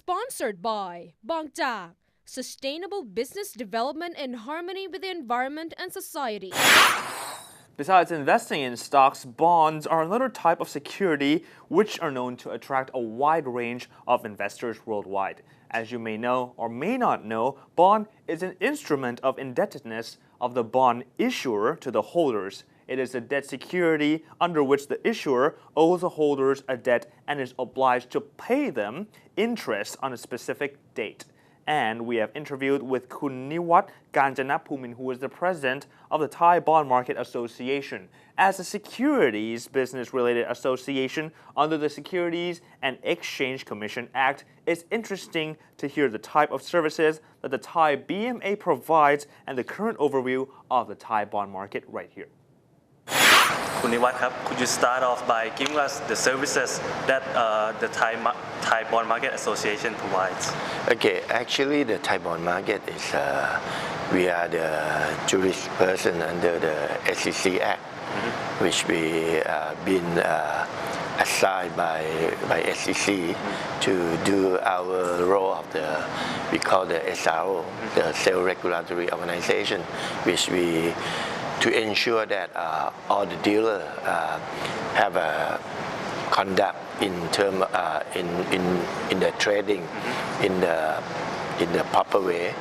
Sponsored by บางจาก Sustainable Business Development in Harmony with the Environment and Society. Besides investing in stocks, bonds are another type of security which are known to attract a wide range of investors worldwide. As you may know or may not know, bond is an instrument of indebtedness of the bond issuer to the holders. It is a debt security under which the issuer owes the holders a debt and is obliged to pay them interest on a specific date. And we have interviewed with Kun Niwat Kanjanapumin, who is the president of the Thai Bond Market Association. As a securities business-related association under the Securities and Exchange Commission Act, it's interesting to hear the type of services that the Thai BMA provides and the current overview of the Thai bond market right here. Kun Niwat, could you start off by giving us the services that the Thai Bond Market Association provides? Okay, actually the Thai bond market is, we are the jurist person under the SEC Act, which we been assigned by SEC to do our role of we call the SRO, the Sales Regulatory Organization, which we to ensure that all the dealers have a conduct in term in the trading in the proper way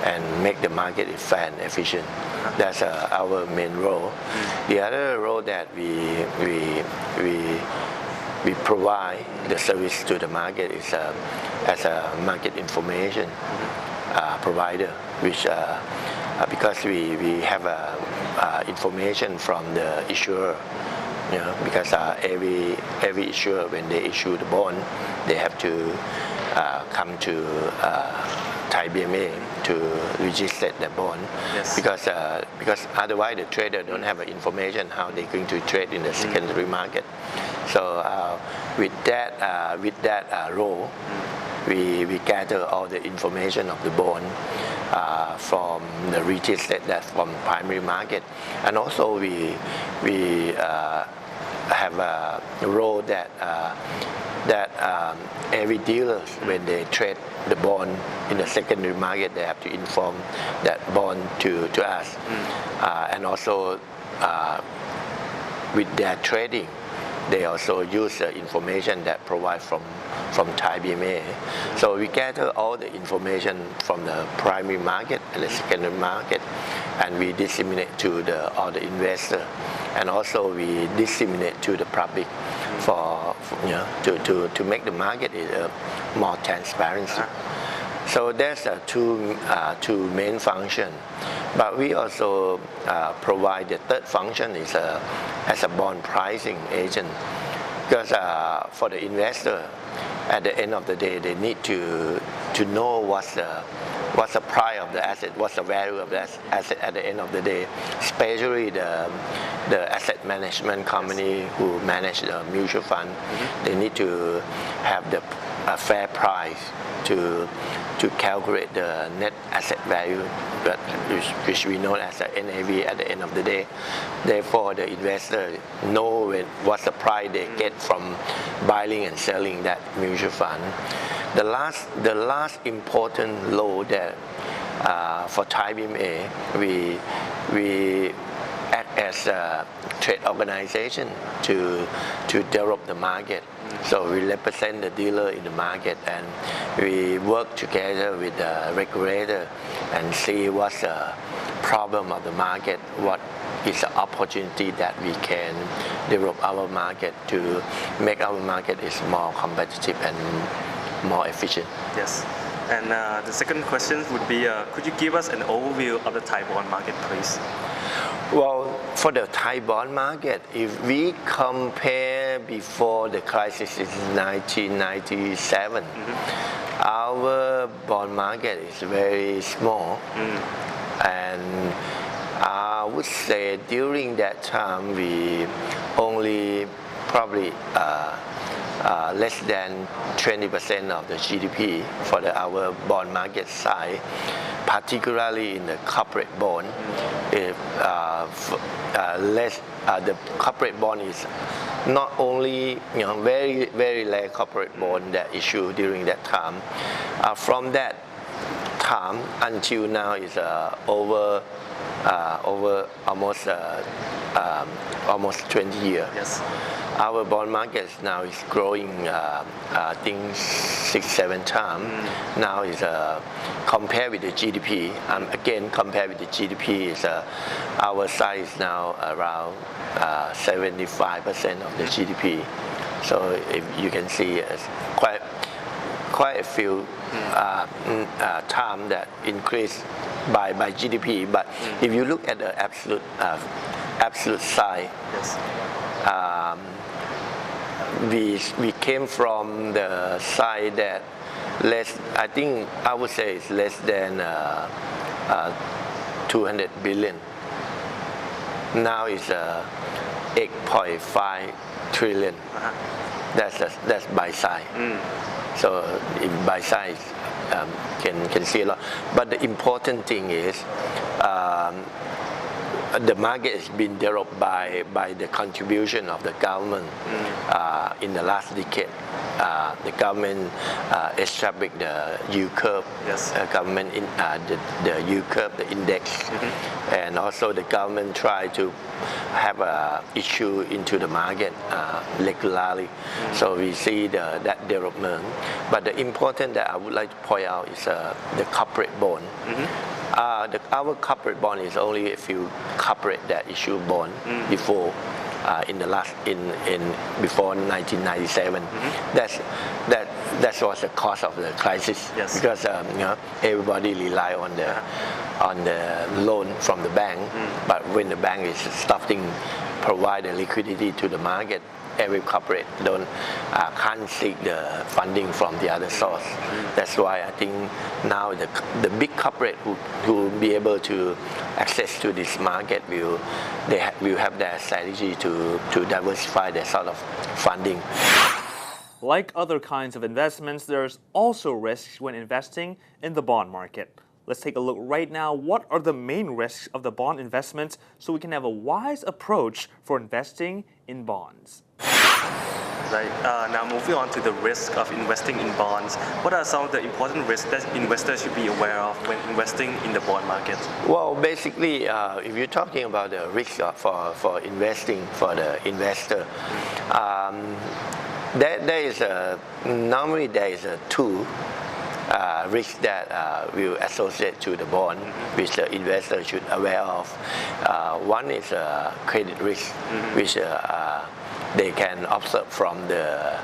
and make the market fair and efficient. That's our main role. The other role that we provide the service to the market is as a market information provider, which because we have information from the issuer, because every issuer, when they issue the bond, they have to come to Thai BMA to register the bond. Yes. Because otherwise the trader don't have information how they're going to trade in the secondary market. So with that role, we gather all the information of the bond from the registered that from primary market, and also we have a role that every dealer, when they trade the bond in the secondary market, they have to inform that bond to us, and also with their trading, they also use the information that provide from Thai BMA. So we gather all the information from the primary market and the secondary market, and we disseminate to all the investors, and also we disseminate to the public to make the market more transparency. So there's two main functions, but we also provide the third function is as a bond pricing agent, because for the investor, at the end of the day, they need to know what's the price of the asset, what's the value of the asset at the end of the day, especially the asset management company who manage the mutual fund. They need to have a fair price to calculate the net asset value, which we know as the NAV at the end of the day. Therefore, the investor know what's the price they get from buying and selling that mutual fund. The last important law that for Thai BMA, we act as a trade organization to develop the market. So we represent the dealer in the market, and we work together with the regulator and see what's the problem of the market, what is the opportunity that we can develop our market to make our market is more competitive and more efficient. Yes. And the second question would be, could you give us an overview of the Thai bond market, please? Well, for the Thai bond market, if we compare before the crisis in 1997, our bond market is very small, and I would say during that time we only probably less than 20% of the GDP for our bond market size, particularly in the corporate bond. If the corporate bond is not only very rare corporate bond that issued during that time. From that time until now is over almost 20 years. Yes. Our bond market now is growing, I think 6-7 times. Now is compared with the GDP. Again, compared with the GDP, is our size now around 75% of the GDP. So if you can see, it's quite a few time that increased by GDP. But if you look at the absolute size, Yes. We came from the side that I think I would say it's less than 200 billion. Now it's 8.5 trillion. That's by size. So if by size can see a lot. But the important thing is the market has been developed by the contribution of the government in the last decade. The government established the yield curve, Yes. government the yield curve, the index, and also the government tried to have a issue into the market regularly. So we see that development. But the important that I would like to point out is the corporate bond. Our corporate bond is only a few corporate that issue bond before before 1997. That was the cause of the crisis. Yes. Because everybody rely on the loan from the bank. But when the bank is stopping provide the liquidity to the market, every corporate can't seek the funding from the other source. That's why I think now the big corporate who will be able to access to this market will have their strategy to diversify their sort of funding. Like other kinds of investments, there's also risks when investing in the bond market. Let's take a look right now. What are the main risks of the bond investments so we can have a wise approach for investing in bonds? Right. Now moving on to the risk of investing in bonds. What are some of the important risks that investors should be aware of when investing in the bond market? Well, basically, if you're talking about the risk for investing for the investor, normally there is two risks that will associate to the bond, which the investor should aware of. One is credit risk, which they can observe from the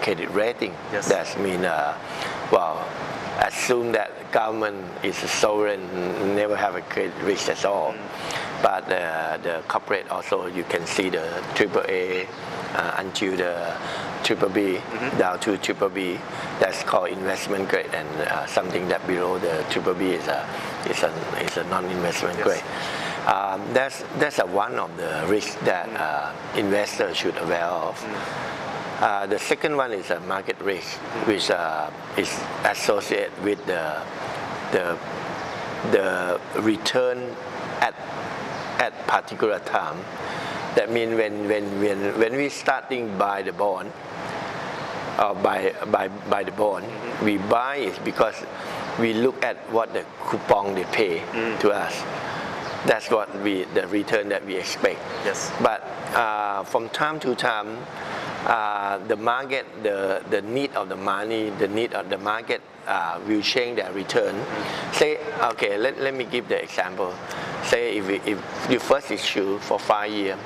credit rating. Yes. That means, assume that government is a sovereign, never have a credit risk at all. But the corporate also, you can see the AAA until the BBB, down to BBB. That's called investment grade, and something that below the BBB is a non-investment grade. That's one of the risks that investors should aware of. The second one is a market risk, which is associated with the return at particular time. That means when we starting buy the bond, by the bond, we buy it because we look at what the coupon they pay to us. That's what the return that we expect. Yes. But from time to time, the market, the need of the money, the need of the market will change their return. Say, okay, let me give the example. Say if you first issue for 5 years,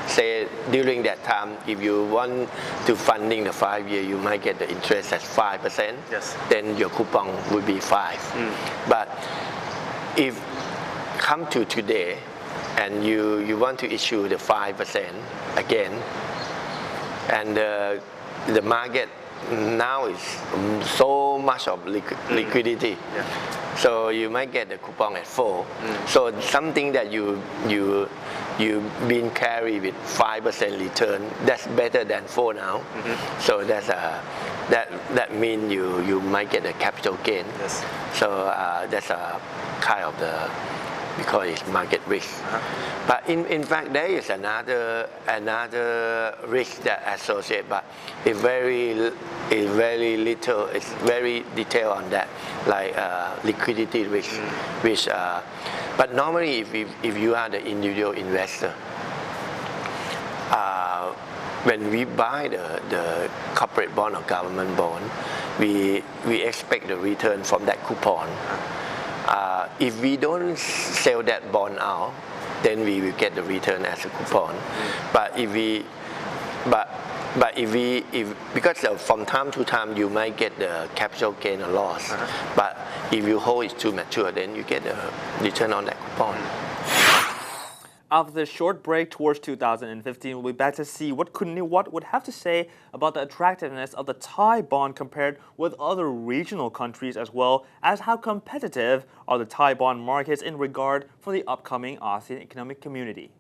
say during that time, if you want to funding the 5 year, you might get the interest at 5%. Yes. Then your coupon will be 5. But if come to today and you want to issue the 5% again, and the market now is so much of liquidity, so you might get the coupon at 4. So something that you been carried with 5% return, that's better than 4 now. So that means you might get a capital gain. Yes. So that's a kind of because it's market risk. But in fact, there is another risk that associated, but it's very little. It's very detailed on that, like liquidity risk, which. But normally, if you are the individual investor, when we buy the corporate bond or government bond, we expect the return from that coupon. If we don't sell that bond out, then we will get the return as a coupon. But because from time to time you might get the capital gain or loss, but if you hold it to mature, then you get the return on that coupon. After this short break towards 2015, we'll be back to see what Kun Niwat would have to say about the attractiveness of the Thai bond compared with other regional countries, as well as how competitive are the Thai bond markets in regard for the upcoming ASEAN Economic Community.